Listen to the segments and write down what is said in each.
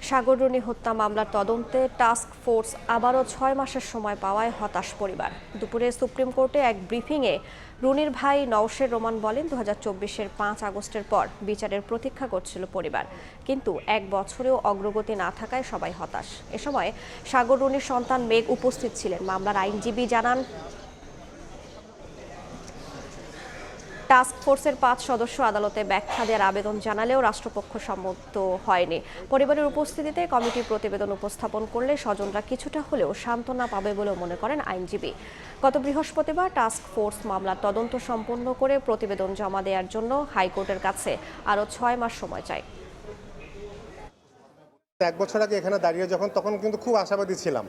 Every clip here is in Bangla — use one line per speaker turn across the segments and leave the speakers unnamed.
সাগররুনি হত্যা মামলার তদন্তে টাস্ক ফোর্স আবারও ৬ মাসের সময় পাওয়ায় হতাশ পরিবার। দুপুরে সুপ্রিম কোর্টে এক ব্রিফিংয়ে রুনির ভাই নওশের রোমান বলেন ২০২৪-এর ৫ আগস্টের পর বিচারের প্রতীক্ষা করছিল পরিবার, কিন্তু ১ বছরেও অগ্রগতি না থাকায় সবাই হতাশ। এ সময় সাগররুনির সন্তান মেঘ উপস্থিত ছিলেন। মামলার আইনজীবী জানান, টাস্ক ফোর্সের ৫ সদস্য আদালতে ব্যাখ্যা দেওয়ার আবেদন জানালেও রাষ্ট্রপক্ষ সম্মত হয়নি। পরিবারের উপস্থিতিতে কমিটির প্রতিবেদন উপস্থাপন করলে স্বজনরা কিছুটা হলেও সান্ত্বনা পাবে বলেও মনে করেন আইনজীবী। গত বৃহস্পতিবার টাস্ক ফোর্স মামলার তদন্ত সম্পন্ন করে প্রতিবেদন জমা দেওয়ার জন্য হাইকোর্টের কাছে আরও ৬ মাস সময় চায়।
১ বছর আগে এখানে দাঁড়িয়ে তখন কিন্তু খুব আশাবাদী ছিলাম।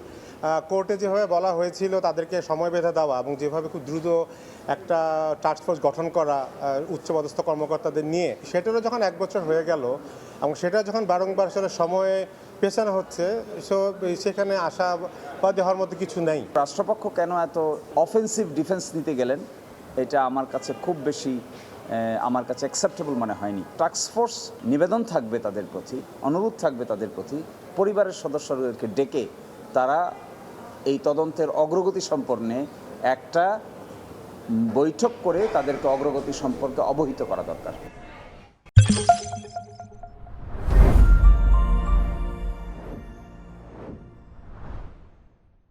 কোর্টে যেভাবে বলা হয়েছিল তাদেরকে সময় বেঁধে দেওয়া এবং যেভাবে খুব দ্রুত একটা টাস্ক ফোর্স গঠন করা উচ্চপদস্থ কর্মকর্তাদের নিয়ে, সেটারও যখন ১ বছর হয়ে গেল এবং সেটা যখন বারংবার আসলে সময়ে পেছানো হচ্ছে, সেখানে আশাবাদী হওয়ার মধ্যে কিছু নেই।
রাষ্ট্রপক্ষ কেন এত অফেন্সিভ ডিফেন্স নিতে গেলেন, এটা আমার কাছে খুব বেশি অ্যাকসেপ্টেবল মনে হয়নি। টাস্ক ফোর্স নিবেদন থাকবে তাদের প্রতি, অনুরোধ থাকবে তাদের প্রতি, পরিবারের সদস্যদেরকে ডেকে তারা এই তদন্তের অগ্রগতি সম্পর্কে একটা বৈঠক করে তাদেরকে অগ্রগতি সম্পর্কে অবহিত করা দরকার।